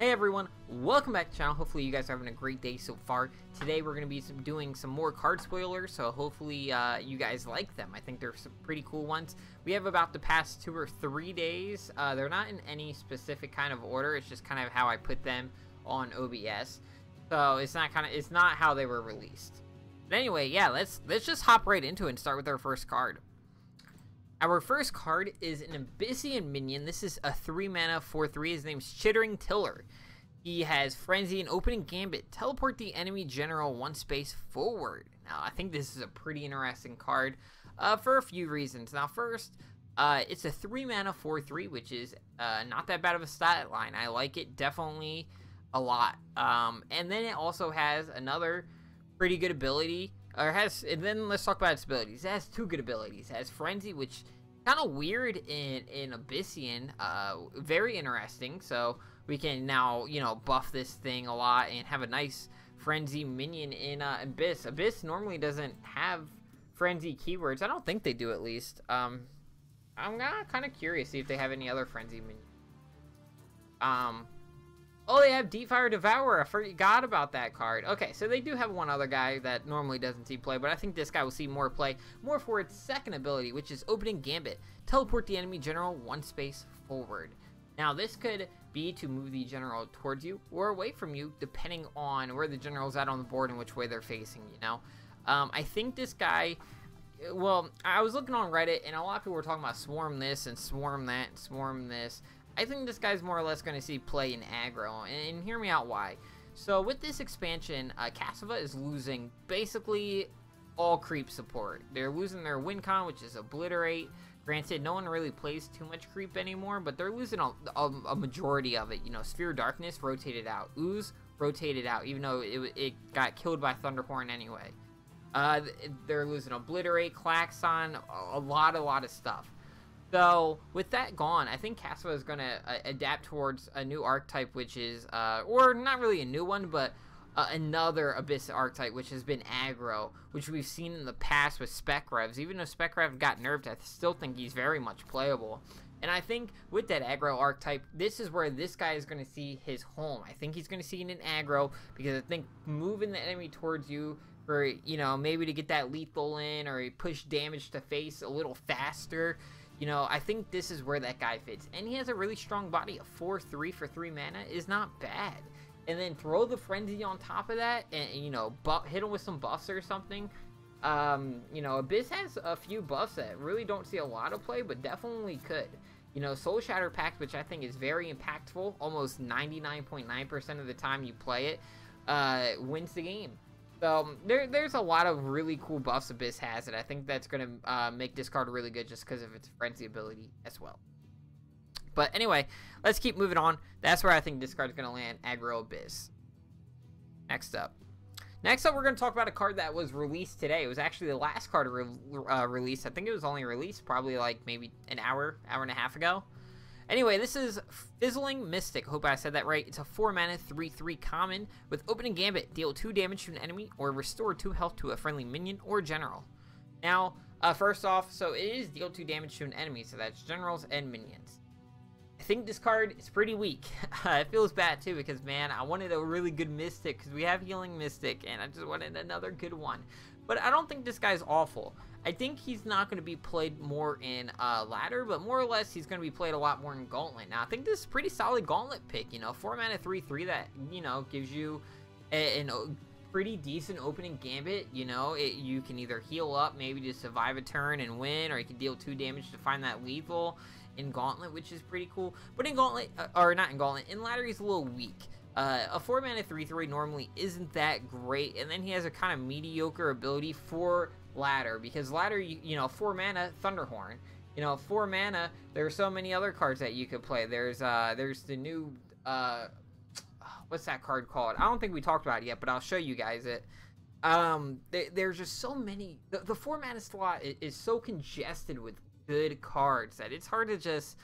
Hey everyone, welcome back to the channel. Hopefully you guys are having a great day so far. Today we're going to be doing some more card spoilers, so hopefully you guys like them. I think they're some pretty cool ones. We have about the past 2 or 3 days. They're not in any specific kind of order. It's just kind of how I put them on OBS. So it's not how they were released. But anyway, yeah, let's just hop right into it and start with our first card. Our first card is an Abyssian minion. This is a 3-mana 4/3. His name's Chittering Tiller. He has Frenzy and Opening Gambit. Teleport the enemy general 1 space forward. Now, I think this is a pretty interesting card for a few reasons. Now, first, it's a 3-mana 4/3, which is not that bad of a stat line. I like it definitely a lot. And then it also has another pretty good ability. And then let's talk about its abilities. It has 2 good abilities. It has Frenzy, which kind of weird in Abyssian, very interesting. So we can now, buff this thing a lot and have a nice Frenzy minion in Abyss. Abyss normally doesn't have Frenzy keywords. I don't think they do, at least. I'm kind of curious, see if they have any other Frenzy minions. Oh, they have Deepfire Devourer. I forgot about that card. Okay, so they do have one other guy that normally doesn't see play, but I think this guy will see more play, more for its second ability, which is Opening Gambit. Teleport the enemy general 1 space forward. Now, this could be to move the general towards you or away from you, depending on where the general's at on the board and which way they're facing, I think this guy... Well, I was looking on Reddit, and a lot of people were talking about swarm this and swarm that and swarm this. I think this guy's more or less going to see play in aggro, and hear me out why. So with this expansion, Cassava is losing basically all creep support. They're losing their win con, which is Obliterate. Granted, no one really plays too much creep anymore, but they're losing a majority of it. Sphere of Darkness rotated out. Ooze rotated out, even though it got killed by Thunderhorn anyway. They're losing Obliterate, Klaxon, a lot of stuff. So, with that gone, I think Cassava is going to adapt towards a new archetype, which is, or not really a new one, but another Abyss archetype, which has been aggro, which we've seen in the past with Spec Revs. Even though Spec Rev got nerfed, I still think he's very much playable. And I think with that aggro archetype, this is where this guy is going to see his home. I think he's going to see it in aggro, because I think moving the enemy towards you for, maybe to get that lethal in, or push damage to face a little faster, I think this is where that guy fits. And he has a really strong body. A 4/3 for 3 mana is not bad. And then throw the Frenzy on top of that and, hit him with some buffs or something. Abyss has a few buffs that really don't see a lot of play, but definitely could. Soul Shatter Pact, which I think is very impactful, almost 99.9% of the time you play it, wins the game. So, there's a lot of really cool buffs Abyss has, and I think that's going to make this card really good just because of its Frenzy ability as well. But anyway, let's keep moving on. That's where I think this card is going to land, Aggro Abyss. Next up, we're going to talk about a card that was released today. It was actually the last card released. I think it was only released probably like maybe an hour and a half ago. Anyway, this is Fizzling Mystic. Hope I said that right. It's a 4-mana 3/3 common with Opening Gambit. Deal 2 damage to an enemy or restore 2 health to a friendly minion or general. Now, first off, so it is deal 2 damage to an enemy, so that's generals and minions. I think this card is pretty weak. It feels bad too because, man, I wanted a really good Mystic because we have Healing Mystic, and I just wanted another good one. But I don't think this guy's awful. I think he's not going to be played more in ladder, but more or less he's going to be played a lot more in Gauntlet. Now, I think this is a pretty solid Gauntlet pick. 4-mana 3/3 that, gives you a pretty decent Opening Gambit. You can either heal up maybe to survive a turn and win, or you can deal 2 damage to find that lethal in Gauntlet, which is pretty cool. But in Gauntlet, or not in Gauntlet, in ladder he's a little weak. A 4-mana 3/3 normally isn't that great, and then he has a kind of mediocre ability for ladder, because ladder, 4 mana Thunderhorn. 4 mana, there are so many other cards that you could play. There's the new, what's that card called? I don't think we talked about it yet, but I'll show you guys it. There's just so many, the 4 mana slot is so congested with good cards that it's hard to just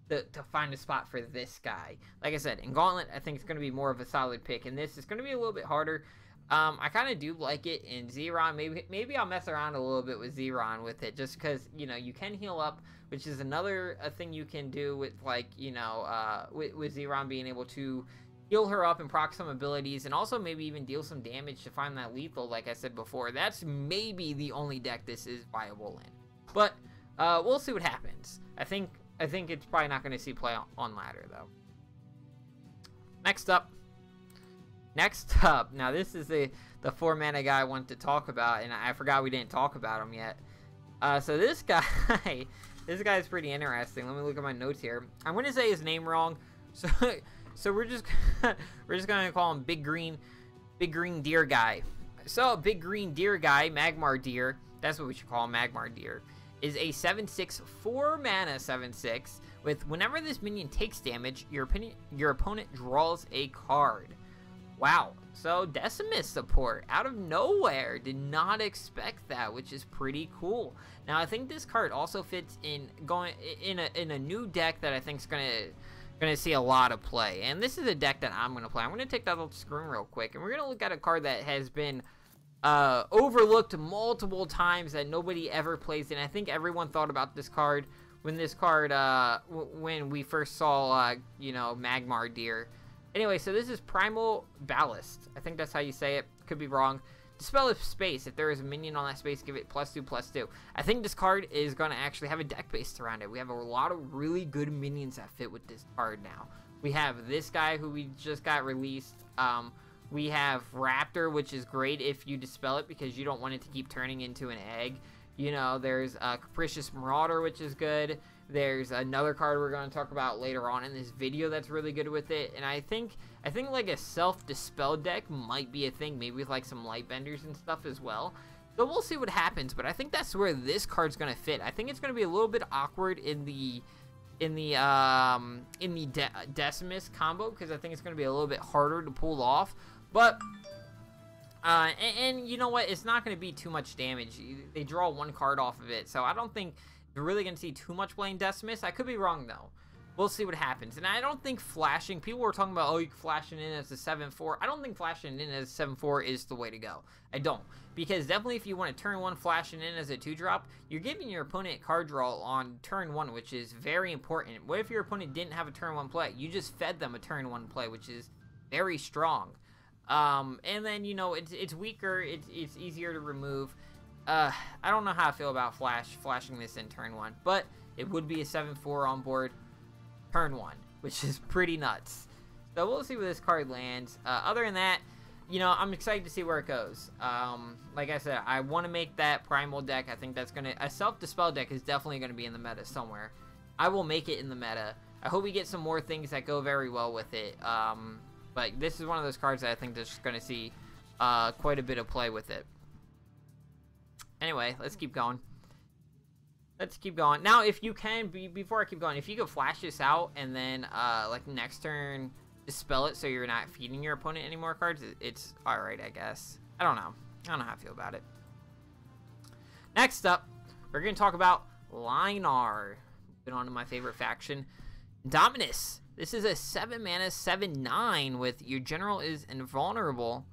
to find a spot for this guy. Like I said, in Gauntlet, I think it's going to be more of a solid pick, and this is going to be a little bit harder. I kind of do like it in Xeron. Maybe I'll mess around a little bit with Xeron with it, just because, you can heal up, which is another thing you can do with, like, with Xeron being able to heal her up and proc some abilities, and also maybe even deal some damage to find that lethal, like I said before. That's maybe the only deck this is viable in. But we'll see what happens. I think it's probably not going to see play on ladder, though. Next up. Now this is the 4 mana guy I wanted to talk about, and I forgot we didn't talk about him yet. So this guy, this guy is pretty interesting. Let me look at my notes here. I'm going to say his name wrong, so we're just gonna call him Big Green Deer Guy. So Big Green Deer Guy, Magmar Deer, that's what we should call him, Magmar Deer, is a 7/6 4 mana 7/6 with whenever this minion takes damage, your opponent draws a card. Wow. So Decimus support out of nowhere. Did not expect that, which is pretty cool. Now I think this card also fits in a new deck that I think is gonna see a lot of play, and this is a deck that I'm gonna play. I'm gonna take that off the screen real quick, and we're gonna look at a card that has been overlooked multiple times that nobody ever plays, and I think everyone thought about this card when when we first saw you know, Magmar Deer. Anyway, so this is Primal Ballast. I think that's how you say it. Could be wrong. Dispel a space. If there is a minion on that space, give it +2/+2. I think this card is going to actually have a deck based around it. We have a lot of really good minions that fit with this card now. We have this guy who we just got released. We have Raptor, which is great if you dispel it because you don't want it to keep turning into an egg. You know, there's Capricious Marauder, which is good. There's another card we're going to talk about later on in this video that's really good with it. And I think like a self-dispel deck might be a thing, maybe with like some light benders and stuff as well. So we'll see what happens, but I think that's where this card's going to fit. I think it's going to be a little bit awkward in the Decimus combo because I think it's going to be a little bit harder to pull off. But and you know what? It's not going to be too much damage. They draw 1 card off of it, so I don't think you're really going to see too much playing Decimus. I could be wrong, though. We'll see what happens. And I don't think flashing... People were talking about, oh, you can flash it in as a 7/4. I don't think flashing in as a 7/4 is the way to go. I don't. Because definitely if you want to turn 1 flashing in as a 2-drop, you're giving your opponent card draw on turn 1, which is very important. What if your opponent didn't have a turn 1 play? You just fed them a turn 1 play, which is very strong. And then, you know, it's weaker. It's easier to remove. I don't know how I feel about flashing this in turn 1, but it would be a 7/4 on board turn 1, which is pretty nuts. So we'll see where this card lands. Other than that, you know, I'm excited to see where it goes. Like I said, I want to make that primal deck. I think that's a self-dispel deck is definitely gonna be in the meta somewhere. I will make it in the meta. I hope we get some more things that go very well with it. But this is one of those cards that I think that's gonna see quite a bit of play with it. Anyway, let's keep going. Now, if you can, before I keep going, if you could flash this out and then, like, next turn, dispel it so you're not feeding your opponent any more cards, it's alright, I guess. I don't know how I feel about it. Next up, we're going to talk about Linar. Moving on to my favorite faction, Dominus. This is a 7 mana 7/9 with your general is invulnerable,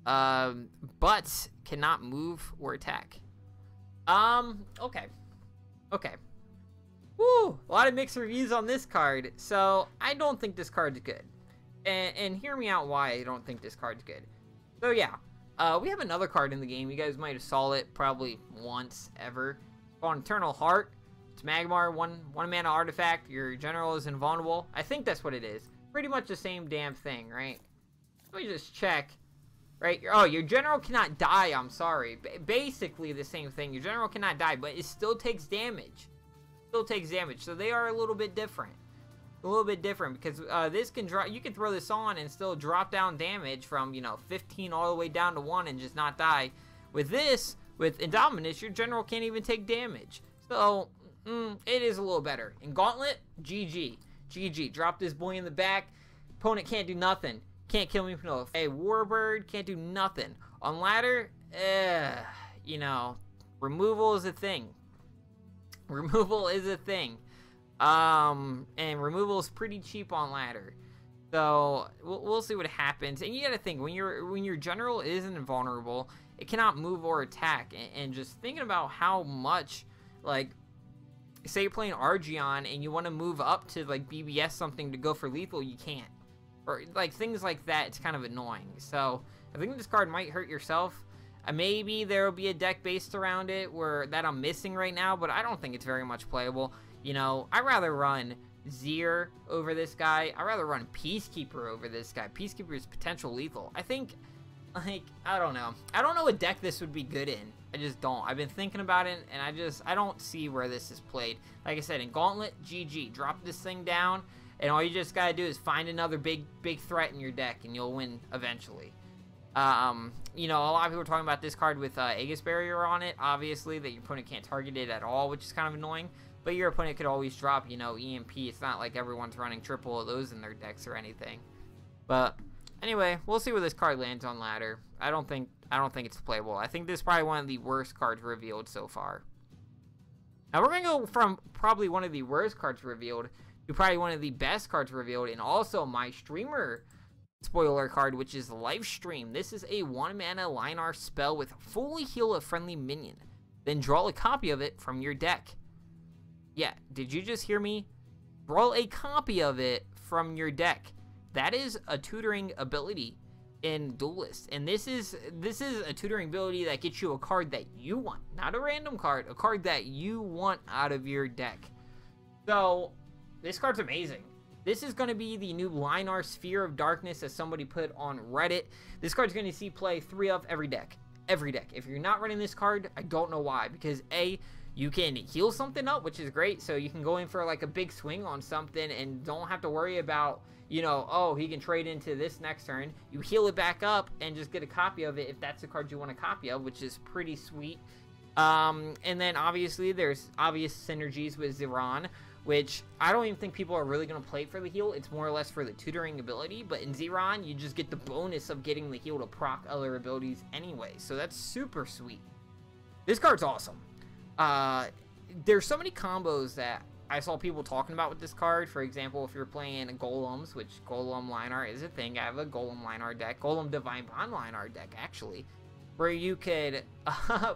but cannot move or attack. Okay. Woo! A lot of mixed reviews on this card, so I don't think this card's good. And hear me out why I don't think this card's good. So yeah, we have another card in the game. You guys might have saw it probably once ever. It's called Eternal Heart. It's Magmar, one mana artifact. Your general is invulnerable. I think that's what it is. Pretty much the same damn thing, right? Let me just check. Right? Oh, your general cannot die. I'm sorry. Basically the same thing. Your general cannot die, but it still takes damage. So they are a little bit different. Because this can drop. You can throw this on and still drop down damage from, you know, 15 all the way down to 1 and just not die. With this, with Indominus, your general can't even take damage. So it is a little better. In Gauntlet, GG. Drop this boy in the back. Opponent can't do nothing. Can't kill me with no. Hey, Warbird can't do nothing. On ladder, you know, removal is a thing. And removal is pretty cheap on ladder. So we'll see what happens. And you gotta think when your general is invulnerable, it cannot move or attack. And just thinking about how much, like, say you're playing Argeon and you want to move up to like BBS something to go for lethal, you can't. or like things like that, it's kind of annoying. So I think this card might hurt yourself. Maybe there will be a deck based around it that I'm missing right now, but I don't think it's very much playable. You know, I'd rather run Zier over this guy. I'd rather run Peacekeeper over this guy. Peacekeeper is potential lethal. I think, like, I don't know. I don't know what deck this would be good in. I just don't. I've been thinking about it, and I don't see where this is played. Like I said, in Gauntlet, GG. Drop this thing down, and all you just gotta do is find another big threat in your deck, and you'll win eventually. You know, a lot of people are talking about this card with Aegis Barrier on it, obviously, that your opponent can't target it at all, which is kind of annoying. But your opponent could always drop, you know, EMP. It's not like everyone's running triple of those in their decks or anything. But anyway, we'll see where this card lands on ladder. I don't think it's playable. I think this is probably one of the worst cards revealed so far. Now we're gonna go from probably one of the worst cards revealed to probably one of the best cards revealed, and also my streamer spoiler card, which is Livestream. This is a 1-mana Linar spell with fully heal a friendly minion. Then draw a copy of it from your deck. Yeah, did you just hear me? Draw a copy of it from your deck. That is a tutoring ability in Duelist. And this is a tutoring ability that gets you a card that you want. Not a random card, a card that you want out of your deck. So, this card's amazing. This is going to be the new Linar Sphere of Darkness, as somebody put on Reddit. This card's going to see play 3 of every deck. Every deck. If you're not running this card, I don't know why. Because A, you can heal something up, which is great. So you can go in for like a big swing on something and don't have to worry about, you know, oh, he can trade into this next turn. You heal it back up and just get a copy of it if that's the card you want a copy of, which is pretty sweet. And then obviously there's obvious synergies with Ziran, which I don't even think people are really going to play for the heal. It's more or less for the tutoring ability. But in Ziran, you just get the bonus of getting the heal to proc other abilities anyway. So that's super sweet. This card's awesome. There's so many combos that I saw people talking about with this card. For example, if you're playing Golems, which Golem Linar is a thing. I have a Golem Linar deck. Golem Divine Bond Linar deck, actually. Where you could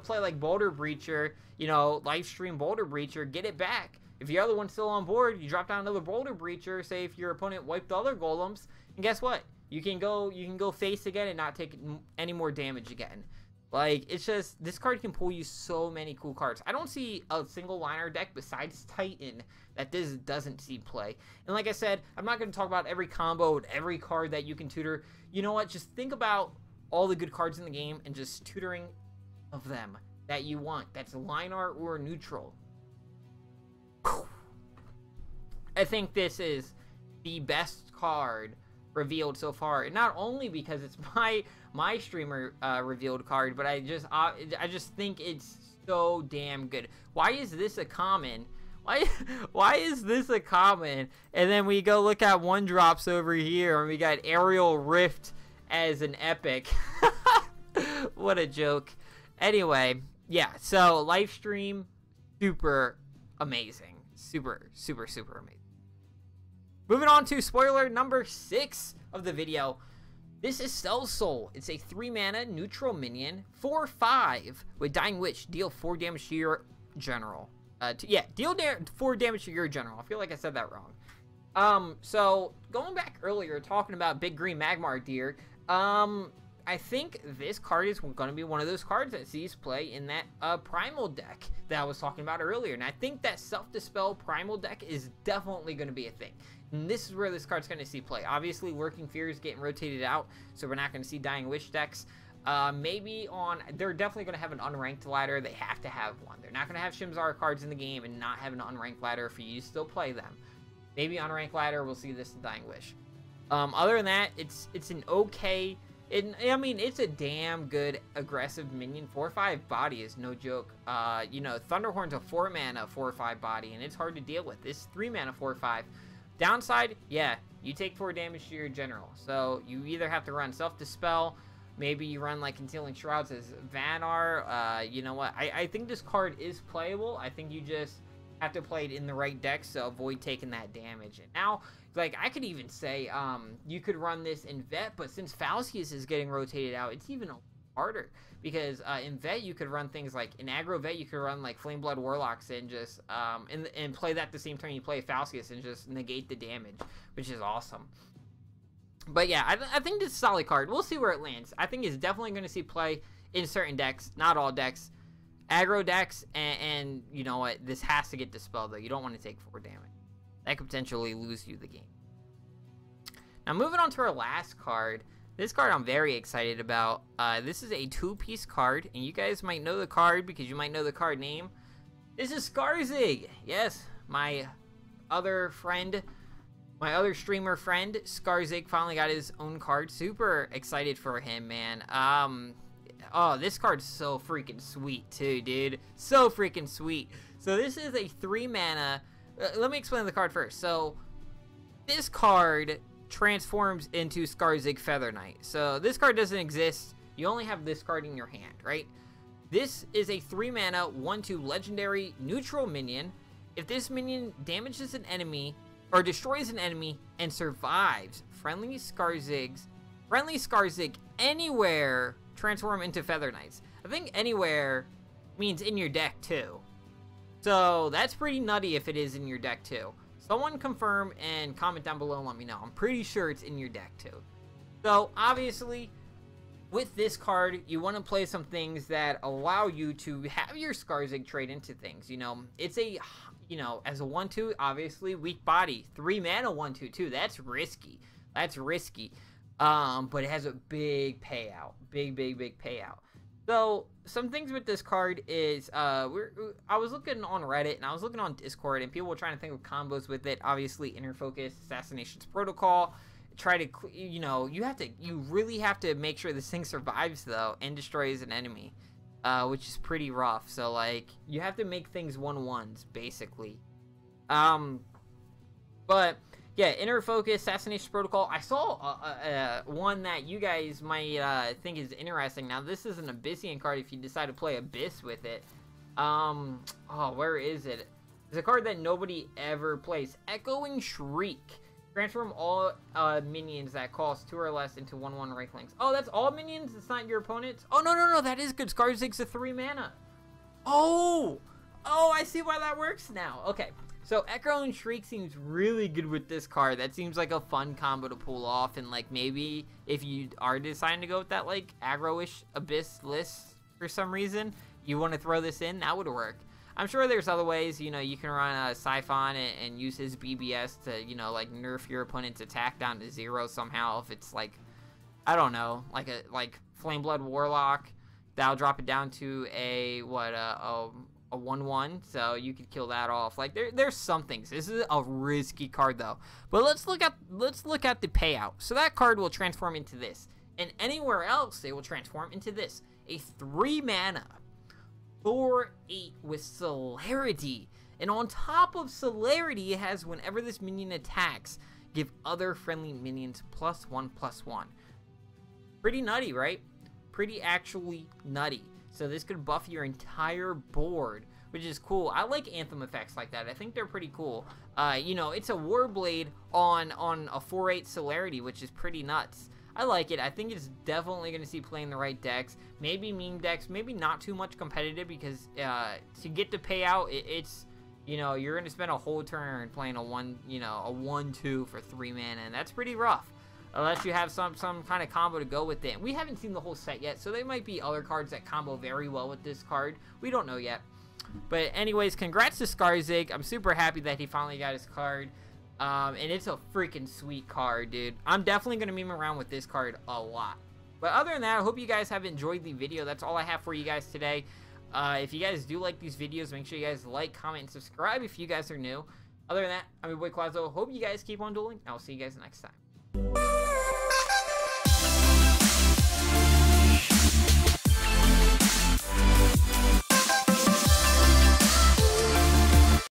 play like Boulder Breacher, you know, Livestream Boulder Breacher, get it back. If the other one's still on board, you drop down another Boulder Breacher, say if your opponent wiped the other Golems, and guess what? You can go face again and not take any more damage again. Like, it's just, this card can pull you so many cool cards. I don't see a single Liner deck besides Titan that this doesn't see play. And like I said, I'm not going to talk about every combo and every card that you can tutor. You know what? Just think about all the good cards in the game and just tutoring of them that you want. That's Linar or neutral. I think this is the best card revealed so far, and not only because it's my streamer revealed card, but I just think it's so damn good. Why is this a common? Why is this a common? And then we go look at 1-drops over here, and we got Aerial Rift as an epic. What a joke. Anyway, yeah, so Livestream, super amazing. Super amazing. Moving on to spoiler number 6 of the video. This is Sellsoul. It's a 3-mana neutral minion, 4/5 with Dying Witch. Deal 4 damage to your general. Deal 4 damage to your general. I feel like I said that wrong. So going back earlier, talking about Big Green Magmar Deer, I think this card is going to be one of those cards that sees play in that primal deck that I was talking about earlier. And I think that Self-Dispel primal deck is definitely going to be a thing. And this is where this card's going to see play. Obviously, Lurking Fear is getting rotated out, so we're not going to see Dying Wish decks. They're definitely going to have an unranked ladder. They have to have one. They're not going to have Shimzar cards in the game and not have an unranked ladder for you to still play them. Maybe unranked ladder, we'll see this in Dying Wish. Other than that, it's an okay... I mean, it's a damn good aggressive minion. 4/5 body is no joke. You know, Thunderhorn's a 4-mana 4/5 body, and it's hard to deal with. This 3-mana 4/5. Downside, yeah, you take 4 damage to your general. So you either have to run Self-Dispel, maybe you run like Concealing Shrouds as Vanar. You know what? I think this card is playable. I think you just have to play it in the right deck to avoid taking that damage. And now, like, I could even say you could run this in Vet, but since Falcius is getting rotated out, it's even harder. Because in Vet, you could run things like, in Aggro Vet, you could run like Flameblood Warlocks and just, and play that the same turn you play Falcius and just negate the damage, which is awesome. But yeah, I think this is a solid card. We'll see where it lands. I think it's definitely going to see play in certain decks, not all decks. Aggro decks, and you know what? This has to get dispelled, though. You don't want to take 4 damage. That could potentially lose you the game. Now, moving on to our last card. This card I'm very excited about. This is a 2-piece card, and you guys might know the card because you might know the card name. This is Scarzig. Yes, my other friend, my other streamer friend, Scarzig, finally got his own card. Super excited for him, man. Oh, this card's so freaking sweet, too, dude. So freaking sweet. So this is a 3-mana. Let me explain the card first. So this card transforms into Scarzig Feather Knight. So this card doesn't exist. You only have this card in your hand, right? This is a 3-mana, 1/2 legendary neutral minion. If this minion damages an enemy or destroys an enemy and survives, friendly Scarzig anywhere transform into Feather Knights. I think anywhere means in your deck too. So that's pretty nutty if it is in your deck too. Someone confirm and comment down below and let me know. I'm pretty sure it's in your deck too. So obviously, with this card, you want to play some things that allow you to have your Scarzig trade into things. You know, it's a, you know, as a 1/2, obviously, weak body. 3-mana 1/2 too. That's risky. That's risky. But it has a big payout. Big payout. So, some things with this card is, I was looking on Reddit, and I was looking on Discord, and people were trying to think of combos with it. Obviously, Inner Focus, Assassination's Protocol. Try to, you know, you really have to make sure this thing survives, though, and destroys an enemy, which is pretty rough. So, like, you have to make things 1/1s, basically. But yeah, Inner Focus, Assassination Protocol. I saw one that you guys might think is interesting. Now, this is an Abyssian card if you decide to play Abyss with it. Oh, where is it? It's a card that nobody ever plays. Echoing Shriek. Transform all minions that cost 2 or less into 1/1 Wraithlings. Oh, that's all minions? It's not your opponents? Oh, no, that is good. Scarzig's a 3-mana. Oh, I see why that works now. Okay. So, Echo and Shriek seems really good with this card. That seems like a fun combo to pull off. And, like, maybe if you are deciding to go with that, like, aggro-ish Abyss list for some reason, you want to throw this in, that would work. I'm sure there's other ways, you know, you can run a Siphon and use his BBS to, you know, like, nerf your opponent's attack down to 0 somehow. If it's, like, I don't know, like Flameblood Warlock, that'll drop it down to a 1/1, so you could kill that off. Like, there's some things. This is a risky card, though. But let's look at the payout. So that card will transform into this, and anywhere else they will transform into this. A 3-mana, 4/8 with Celerity, and on top of Celerity, it has whenever this minion attacks, give other friendly minions +1/+1. Pretty nutty, right? Pretty actually nutty. So this could buff your entire board, which is cool. I like Anthem effects like that. I think they're pretty cool. You know, it's a Warblade on a 4/8 Celerity, which is pretty nuts. I like it. I think it's definitely going to see play in the right decks. Maybe meme decks. Maybe not too much competitive because to get the payout, it's, you know, you're going to spend a whole turn playing a 1/2 for 3 mana, and that's pretty rough. Unless you have some kind of combo to go with it. We haven't seen the whole set yet, so there might be other cards that combo very well with this card. We don't know yet. But anyways, congrats to Scarzig. I'm super happy that he finally got his card. And it's a freaking sweet card, dude. I'm definitely going to meme around with this card a lot. But other than that, I hope you guys have enjoyed the video. That's all I have for you guys today. If you guys do like these videos, make sure you guys like, comment, and subscribe if you guys are new. Other than that, I'm your boy Quazzo. Hope you guys keep on dueling. I'll see you guys next time.